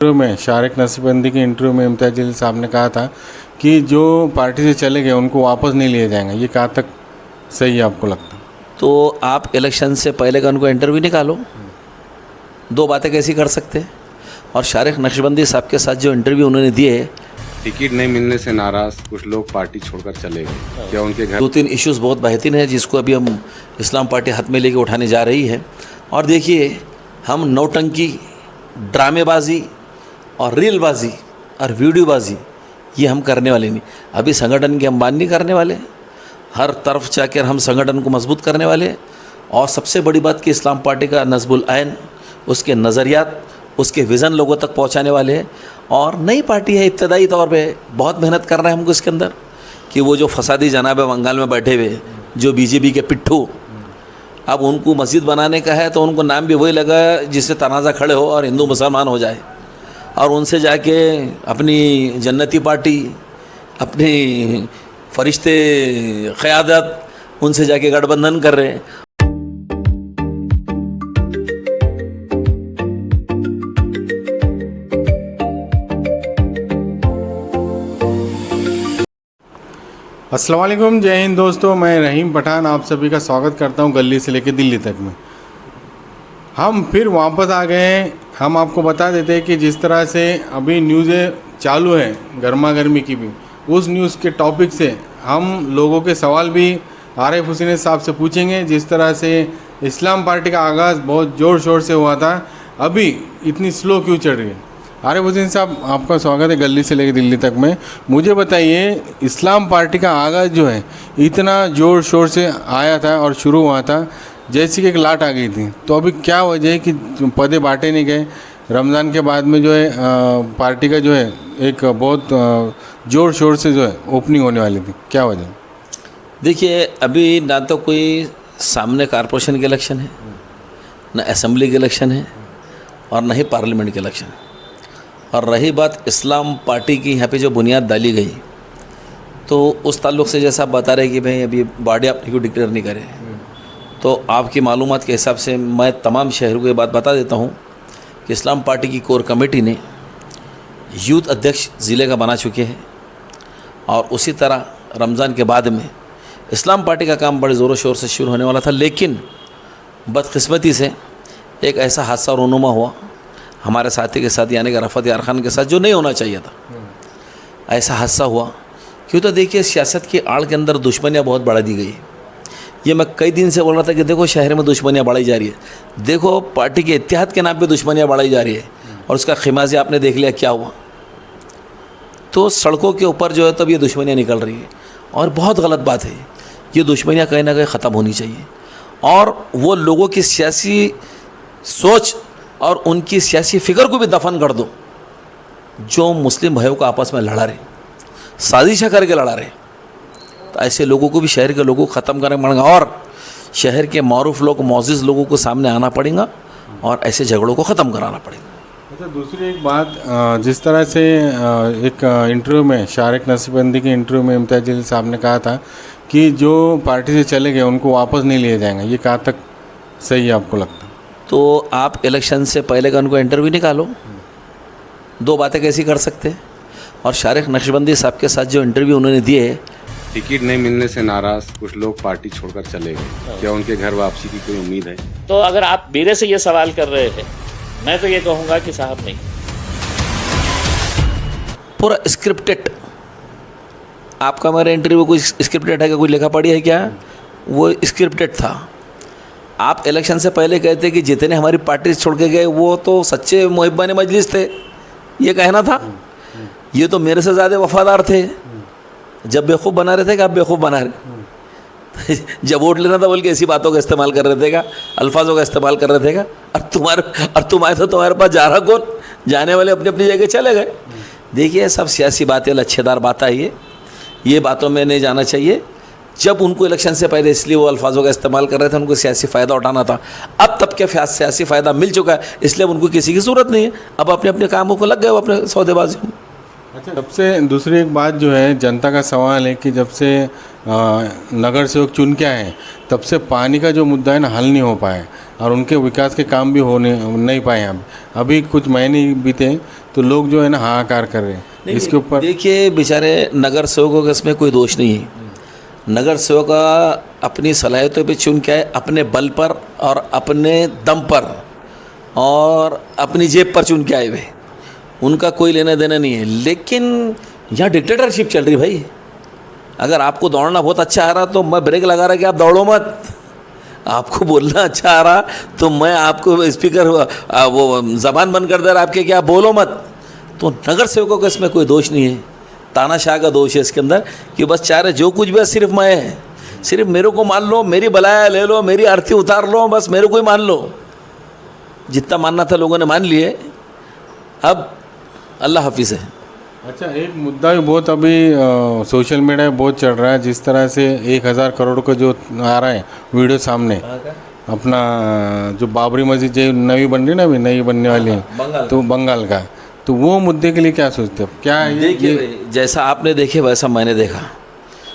Interview में शारिक नसबंदी के इंटरव्यू में इम्तियाज़ जलील साहब ने कहा था कि जो पार्टी से चले गए उनको वापस नहीं लिए जाएंगे। ये कहाँ तक सही है आपको लगता है? तो आप इलेक्शन से पहले का उनको इंटरव्यू निकालो, दो बातें कैसी कर सकते हैं। और शारिक नक्शबंदी साहब के साथ जो इंटरव्यू उन्होंने दिए, टिकट नहीं मिलने से नाराज़ कुछ लोग पार्टी छोड़कर चले गए, क्या उनके घर दो तीन इश्यूज बहुत बेहतरीन है जिसको अभी हम इस्लाम पार्टी हाथ में लेके उठाने जा रही है। और देखिए, हम नौटंकी, ड्रामेबाजी और रीलबाजी और वीडियोबाजी ये हम करने वाले नहीं। अभी संगठन की हम बात नहीं करने वाले, हर तरफ जाकर हम संगठन को मजबूत करने वाले। और सबसे बड़ी बात कि इस्लाम पार्टी का नज़्बुल ऐन, उसके नज़रियात, उसके विज़न लोगों तक पहुंचाने वाले हैं। और नई पार्टी है, इब्तदाई तौर पे बहुत मेहनत कर रहे हैं हमको इसके अंदर कि वो जो फसादी जनाब बंगाल में बैठे हुए जो बीजेपी के पिट्ठू, अब उनको मस्जिद बनाने का है तो उनको नाम भी वही लगा जिससे तनाज़ा खड़े हो और हिंदू मुसलमान हो जाए। और उनसे जाके अपनी जन्नती पार्टी, अपनी फरिश्ते क़यादत, उनसे जाके गठबंधन कर रहे हैं। अस्सलाम वालेकुम, जय हिंद दोस्तों। मैं रहीम पठान आप सभी का स्वागत करता हूं गली से लेकर दिल्ली तक में। हम फिर वापस आ गए हैं। हम आपको बता देते हैं कि जिस तरह से अभी न्यूज़ें चालू हैं गर्मा गर्मी की भी, उस न्यूज़ के टॉपिक से हम लोगों के सवाल भी आरिफ हुसैन साहब से पूछेंगे। जिस तरह से इस्लाम पार्टी का आगाज़ बहुत ज़ोर शोर से हुआ था, अभी इतनी स्लो क्यों चल रही है? आरिफ हुसैन साहब, आपका स्वागत है गली से लेकर दिल्ली तक में। मुझे बताइए, इस्लाम पार्टी का आगाज़ जो है इतना ज़ोर शोर से आया था और शुरू हुआ था जैसे कि एक लाट आ गई थी, तो अभी क्या वजह है कि पदे बांटे नहीं गए? रमज़ान के बाद में जो है पार्टी का जो है एक बहुत ज़ोर शोर से जो है ओपनिंग होने वाली थी, क्या वजह? देखिए, अभी ना तो कोई सामने कॉरपोरेशन के इलेक्शन है, ना असेंबली के इलेक्शन है, और ना ही पार्लियामेंट के इलेक्शन है। और रही बात इस्लाम पार्टी की, यहाँ पे जो बुनियाद डाली गई, तो उस ताल्लुक़ से जैसा आप बता रहे कि भाई अभी बॉडी आपने क्यों डिक्लेयर नहीं करे, तो आपकी मालूमात के हिसाब से मैं तमाम शहरों को ये बात बता देता हूँ कि इस्लाम पार्टी की कोर कमेटी ने यूथ अध्यक्ष ज़िले का बना चुके हैं। और उसी तरह रमज़ान के बाद में इस्लाम पार्टी का काम बड़े ज़ोरों शोर से शुरू होने वाला था, लेकिन बदकिस्मती से एक ऐसा हादसा रूनुमा हुआ हमारे साथी के साथ, यानी कि रफ़त यार ख़ान के साथ, जो नहीं होना चाहिए था। ऐसा हादसा हुआ क्यों? तो देखिए, सियासत की आड़ के अंदर दुश्मनियाँ बहुत बढ़ा दी गई। ये मैं कई दिन से बोल रहा था कि देखो, शहर में दुश्मनियाँ बढ़ाई जा रही है, देखो पार्टी के इत्तेहाद के नाम पे दुश्मनियाँ बढ़ाई जा रही है, और उसका खिमाजी आपने देख लिया क्या हुआ। तो सड़कों के ऊपर जो है तब ये दुश्मनियाँ निकल रही है, और बहुत गलत बात है। ये दुश्मनियाँ कहीं ना कहीं ख़त्म होनी चाहिए, और वो लोगों की सियासी सोच और उनकी सियासी फ़िक्र को भी दफन कर दो जो मुस्लिम भाइयों को आपस में लड़ा रहे, साजिशा करके लड़ा रहे। तो ऐसे लोगों को भी, शहर के लोगों को ख़त्म करना पड़ेगा, और शहर के मारूफ लोग, मोअज़्ज़िज़ लोगों को सामने आना पड़ेगा, और ऐसे झगड़ों को ख़त्म कराना पड़ेगा। अच्छा, दूसरी एक बात, जिस तरह से एक इंटरव्यू में शारिक नसबंदी के इंटरव्यू में इम्तियाज़ जलील साहब ने कहा था कि जो पार्टी से चले गए उनको वापस नहीं लिए जाएंगे। ये कहाँ तक सही है आपको लगता है? तो आप इलेक्शन से पहले का उनको इंटरव्यू निकालो, दो बातें कैसी कर सकते हैं। और शारिक नक्शबंदी साहब के साथ जो इंटरव्यू उन्होंने दिए, टिकट नहीं मिलने से नाराज़ कुछ लोग पार्टी छोड़कर चले गए, क्या उनके घर वापसी की कोई उम्मीद है? तो अगर आप मेरे से ये सवाल कर रहे हैं, मैं तो ये कहूँगा कि साहब नहीं। पूरा स्क्रिप्टेड, आपका मेरा इंटरव्यू कोई स्क्रिप्टेड है क्या? कोई लिखा पढ़ी है क्या? वो स्क्रिप्टेड था। आप इलेक्शन से पहले कहते कि जितने हमारी पार्टी छोड़ के गए वो तो सच्चे मुहिब्बान मजलिस थे, ये कहना था। ये तो मेरे से ज़्यादा वफादार थे। जब बेवकूफ़ बना रहे थे कि आप बेवकूफ़ बना रहे जब वोट लेना था बोल के ऐसी बातों का इस्तेमाल कर रहे थे क्या? अल्फाजों का इस्तेमाल कर रहे थे क्या? और तुम्हारे पास जा रहा कौन? जाने वाले अपनी अपनी जगह चले गए। देखिए, सब सियासी बातें, लच्छेदार बातें है, ये बातों में नहीं जाना चाहिए। जब उनको इलेक्शन से पहले इसलिए वो अल्फाजों का इस्तेमाल कर रहे थे, उनको सियासी फ़ायदा उठाना था। अब तब क्या सियासी फ़ायदा मिल चुका है, इसलिए उनको किसी की ज़रूरत नहीं है। अब अपने अपने कामों को लग गए, वो अपने सौदेबाजी में। अच्छा, सबसे दूसरी एक बात जो है, जनता का सवाल है कि जब से नगर सेवक चुन के आए तब से पानी का जो मुद्दा है ना, हल नहीं हो पाया। और उनके विकास के काम भी होने नहीं पाए हम। अभी कुछ महीने बीते तो लोग जो है ना हाहाकार कर रहे हैं इसके ऊपर। देखिए बेचारे नगर सेवकों का इसमें कोई दोष नहीं है। नगर सेवक अपनी सलाहियतों पे चुन के आए, अपने बल पर और अपने दम पर और अपनी जेब पर चुन के आए हुए, उनका कोई लेना देना नहीं है। लेकिन यहाँ डिक्टेटरशिप चल रही भाई। अगर आपको दौड़ना बहुत अच्छा आ रहा तो मैं ब्रेक लगा रहा कि आप दौड़ो मत। आपको बोलना अच्छा आ रहा तो मैं आपको स्पीकर वो ज़बान बंद कर दे रहा आपके कि आप बोलो मत। तो नगर सेवकों का इसमें कोई दोष नहीं है, तानाशाह का दोष है इसके अंदर कि बस चाह रहे जो कुछ भी है सिर्फ मैं है, सिर्फ मेरे को मान लो, मेरी बलाया ले लो, मेरी आरती उतार लो, बस मेरे को ही मान लो। जितना मानना था लोगों ने मान लिए, अब अल्लाह हाफिज़ है। अच्छा, एक मुद्दा भी बहुत अभी सोशल मीडिया में बहुत चल रहा है, जिस तरह से 1000 करोड़ का जो आ रहा है वीडियो सामने, अपना जो बाबरी मस्जिद जो नई बन रही ना, अभी नई बनने वाली है तो बंगाल का, तो वो मुद्दे के लिए क्या सोचते हो? क्या देखिए जैसा आपने देखे वैसा मैंने देखा।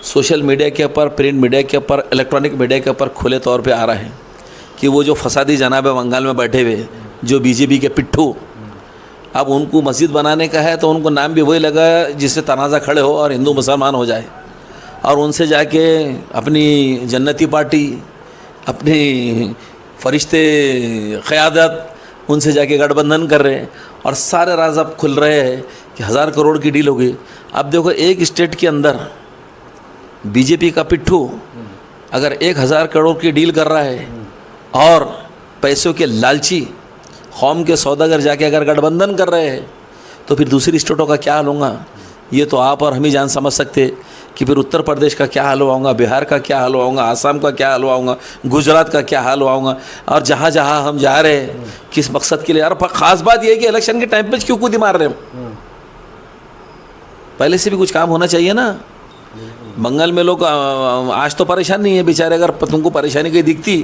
सोशल मीडिया के ऊपर, प्रिंट मीडिया के ऊपर, इलेक्ट्रॉनिक मीडिया के ऊपर खुले तौर पे आ रहा है कि वो जो फसादी जनाब है बंगाल में बैठे हुए, जो बीजेपी के पिट्ठू, अब उनको मस्जिद बनाने का है तो उनको नाम भी वही लगा जिससे तनाज़ा खड़े हो और हिंदू मुसलमान हो जाए, और उनसे जाके अपनी जन्नती पार्टी, अपनी फरिश्ते क़यादत, उनसे जाके गठबंधन कर रहे हैं और सारे राज अब खुल रहे हैं कि 1000 करोड़ की डील हो गई। अब देखो एक स्टेट के अंदर बीजेपी का पिट्ठू अगर 1000 करोड़ की डील कर रहा है और पैसों के लालची कौम के सौदागर जाके अगर गठबंधन कर रहे हैं तो फिर दूसरी स्टेटों का क्या हाल होगा ये तो आप और हम ही जान समझ सकते कि फिर उत्तर प्रदेश का क्या हाल होगा, बिहार का क्या हाल होगा, आसाम का क्या हाल होगा, गुजरात का क्या हाल होगा, और जहाँ जहाँ हम जा रहे हैं किस मकसद के लिए। यार ख़ास बात यह है कि इलेक्शन के टाइम पे क्यों कूदी मार रहे हो? पहले से भी कुछ काम होना चाहिए ना। बंगाल में लोग आज तो परेशान नहीं है बेचारे, अगर तुमको परेशानी कहीं दिखती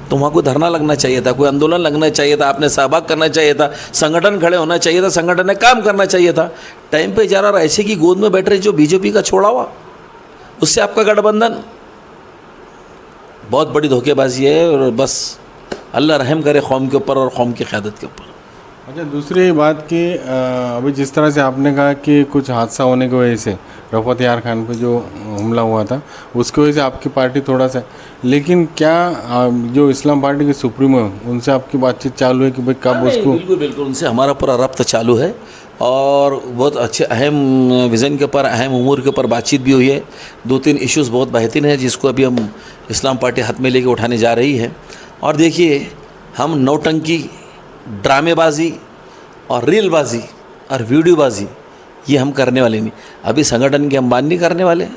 तो वहाँ कोई धरना लगना चाहिए था, कोई आंदोलन लगना चाहिए था, आपने सहभाग करना चाहिए था, संगठन खड़े होना चाहिए था, संगठन ने काम करना चाहिए था। टाइम पे जा रहा ऐसे की गोद में बैठ रहे जो बीजेपी का छोड़ा हुआ, उससे आपका गठबंधन, बहुत बड़ी धोखेबाजी है। और बस अल्लाह रहम करे कौम के ऊपर और कौम की क़यादत के ऊपर। अच्छा, दूसरी बात कि अभी जिस तरह से आपने कहा कि कुछ हादसा होने की वजह से रफ़त यार खान पे जो हमला हुआ था उसकी वजह से आपकी पार्टी थोड़ा सा, लेकिन क्या जो इस्लाम पार्टी के सुप्रीमो उनसे आपकी बातचीत चालू है कि भाई कब उसको? बिल्कुल बिल्कुल, उनसे हमारा पूरा रब्त चालू है और बहुत अच्छे अहम विज़न के ऊपर, अहम उमूर के ऊपर बातचीत भी हुई है। 2-3 इश्यूज़ बहुत बेहतरीन है जिसको अभी हम इस्लाम पार्टी हाथ में लेके उठाने जा रही है। और देखिए हम नौटंकी, ड्रामेबाजी और रीलबाजी और वीडियोबाजी ये हम करने वाले नहीं। अभी संगठन की हम बात नहीं करने वाले,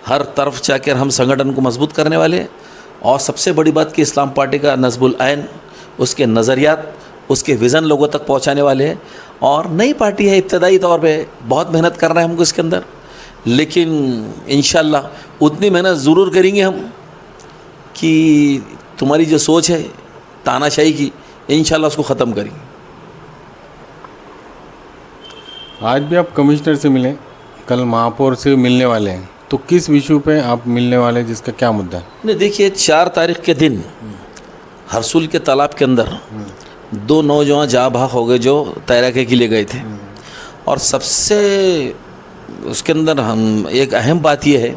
हर तरफ जाकर हम संगठन को मजबूत करने वाले। और सबसे बड़ी बात कि इस्लाम पार्टी का नस्बुल ऐन, उसके नज़रियात, उसके विज़न लोगों तक पहुंचाने वाले हैं। और नई पार्टी है, इब्तदाई तौर पे बहुत मेहनत करना है हमको इसके अंदर, लेकिन इंशाअल्लाह उतनी मेहनत ज़रूर करेंगे हम कि तुम्हारी जो सोच है तानाशाही की, इंशाअल्लाह उसको ख़त्म करेंगे। आज भी आप कमिश्नर से मिले, कल महापौर से मिलने वाले हैं, तो किस विषय पे आप मिलने वाले हैं, जिसका क्या मुद्दा है? नहीं देखिए, 4 तारीख के दिन हरसुल के तालाब के अंदर 2 नौजवान जहाँ भाग हो गए जो तैराकी के लिए गए थे। और सबसे उसके अंदर हम एक अहम बात यह है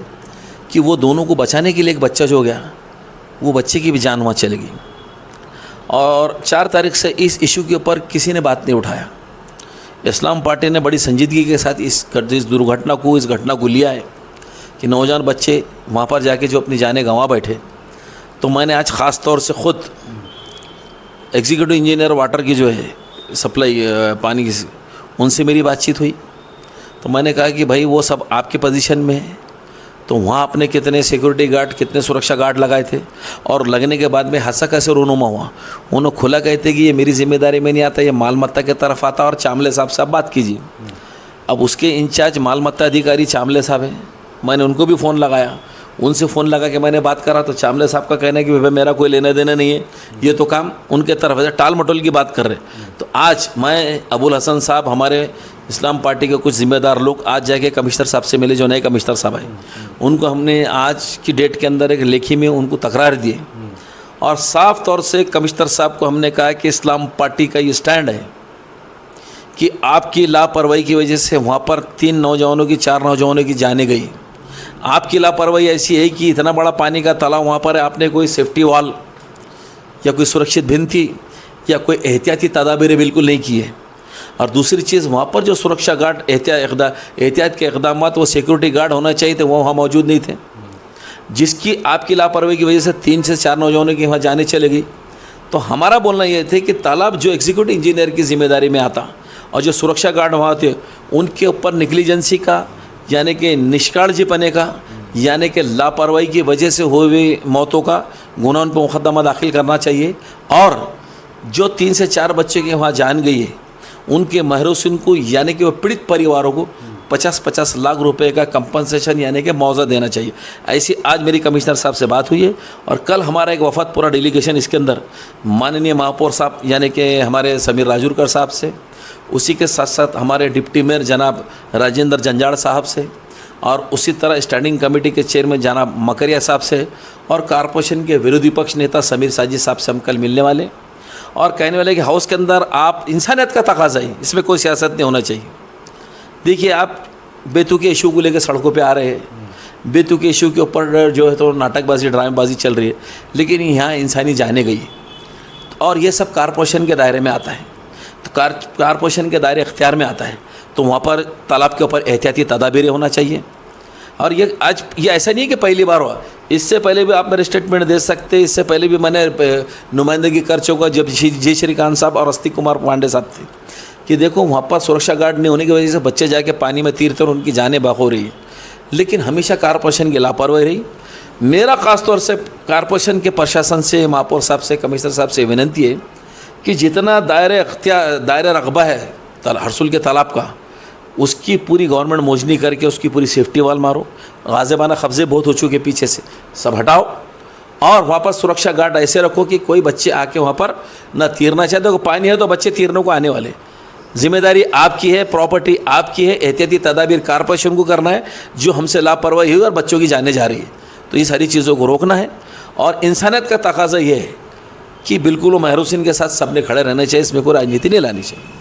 कि वो दोनों को बचाने के लिए एक बच्चा जो हो गया, वो बच्चे की भी जान वहाँ चली गई। और 4 तारीख से इस इशू के ऊपर किसी ने बात नहीं उठाया। इस्लाम पार्टी ने बड़ी संजीदगी के साथ इस दुर्घटना को, इस घटना को लिया है कि नौजवान बच्चे वहाँ पर जाके जो अपनी जानें गंवा बैठे। तो मैंने आज ख़ास तौर से ख़ुद एग्जीक्यूटिव इंजीनियर वाटर की जो है सप्लाई पानी की, उनसे मेरी बातचीत हुई। तो मैंने कहा कि भाई वो सब आपके पोजीशन में है, तो वहाँ आपने कितने सिक्योरिटी गार्ड, कितने सुरक्षा गार्ड लगाए थे, और लगने के बाद में हादसा कैसे रोनुमा हुआ। उन्होंने खुला कहते कि ये मेरी जिम्मेदारी में नहीं आता, ये मालमत्ता की तरफ आता, और चामले साहब से आप बात कीजिए। अब उसके इंचार्ज मालमत्ता अधिकारी चामले साहब हैं, मैंने उनको भी फ़ोन लगाया, उनसे फ़ोन लगा के मैंने बात करा तो चामले साहब का कहना है कि भाई मेरा कोई लेना देना नहीं है, ये तो काम उनके तरफ है, टाल मटोल की बात कर रहे हैं। तो आज मैं अबुल हसन साहब, हमारे इस्लाम पार्टी के कुछ ज़िम्मेदार लोग आज जाके कमिश्नर साहब से मिले, जो नए कमिश्नर साहब हैं, उनको हमने आज की डेट के अंदर एक लेखी में उनको तकरार दिए और साफ तौर से कमिश्नर साहब को हमने कहा कि इस्लाम पार्टी का ये स्टैंड है कि आपकी लापरवाही की वजह से वहाँ पर 3 नौजवानों की 4 नौजवानों की जाने गई। आपकी लापरवाही ऐसी है कि इतना बड़ा पानी का तालाब वहाँ पर है, आपने कोई सेफ्टी वॉल या कोई सुरक्षित भिन्न थी या कोई एहतियाती तदाबीरें बिल्कुल नहीं की है। और दूसरी चीज़, वहाँ पर जो सुरक्षा गार्ड एहतियात के इक़दाम, वो सिक्योरिटी गार्ड होना चाहिए थे, वो वहाँ मौजूद नहीं थे, जिसकी आपकी लापरवाही की वजह से 3 से 4 नौजवानों की वहाँ जाने चले गई। तो हमारा बोलना ये थे कि तालाब जो एग्जीक्यूटिव इंजीनियर की जिम्मेदारी में आता और जो सुरक्षा गार्ड वहाँ थे, उनके ऊपर निगलिजेंसी का यानी कि निष्काळजीपने का यानी कि लापरवाही की वजह से हुई मौतों का गुनाह उन पर मुकदमा दाखिल करना चाहिए। और जो 3 से 4 बच्चे के वहाँ जान गई है, उनके महरूसिन को यानी कि वो पीड़ित परिवारों को 50-50 लाख रुपए का कंपनसेशन यानी कि मुआवजा देना चाहिए। ऐसी आज मेरी कमिश्नर साहब से बात हुई है और कल हमारा एक वफद पूरा डेलीगेशन इसके अंदर माननीय महापौर साहब यानी कि हमारे समीर राजूरकर साहब से, उसी के साथ साथ हमारे डिप्टी मेयर जनाब राजेंद्र जंजाड़ साहब से, और उसी तरह स्टैंडिंग कमेटी के चेयरमैन जनाब मकरिया साहब से, और कारपोरेशन के विरोधी पक्ष नेता समीर साजिद साहब से हम कल मिलने वाले और कहने वाले कि हाउस के अंदर आप इंसानियत का तकाजा है, इसमें कोई सियासत नहीं होना चाहिए। देखिए, आप बेतुके इशू को लेकर सड़कों पे आ रहे हैं, बेतुके इशू के ऊपर जो है तो नाटकबाजी ड्रामेबाजी चल रही है, लेकिन यहाँ इंसानी जाने गई और ये सब कारपोरेशन के दायरे में आता है। तो कारपोरेशन के दायरे इख्तियार में आता है, तो वहाँ पर तालाब के ऊपर एहतियाती तदाबीरें होना चाहिए। और ये आज ये ऐसा नहीं है कि पहली बार हुआ, इससे पहले भी आप मेरे स्टेटमेंट दे सकते हैं, इससे पहले भी मैंने नुमाइंदगी कर चुका जब जी श्रीकांत साहब और अस्तिक कुमार पांडे साहब थे कि देखो वहाँ पर सुरक्षा गार्ड नहीं होने की वजह से बच्चे जाके पानी में तीरते और उनकी जानें बाख हो रही है, लेकिन हमेशा कारपोरेशन की लापरवाही रही। मेरा ख़ास तौर से कारपोरेशन के प्रशासन से, महापौर साहब से, कमिश्नर साहब से विनती है कि जितना दायरे रकबा है हरसुल के तालाब का, उसकी पूरी गवर्नमेंट मोजनी करके उसकी पूरी सेफ्टी वाल मारो। गाज़िबाना कब्ज़े बहुत हो चुके पीछे से, सब हटाओ और वहाँ पर सुरक्षा गार्ड ऐसे रखो कि कोई बच्चे आके वहाँ पर ना तीरना चाहते हो। पानी है तो बच्चे तीरने को आने वाले, जिम्मेदारी आपकी है, प्रॉपर्टी आपकी है, एहतियाती तदाबीर कारपोरेशन को करना है। जो हमसे लापरवाही हुई और बच्चों की जाने जा रही है, तो ये सारी चीज़ों को रोकना है। और इंसानियत का तकाजा ये है कि बिल्कुल वो महरूसिन के साथ सबने खड़े रहना चाहिए, इसमें कोई राजनीति नहीं लानी चाहिए।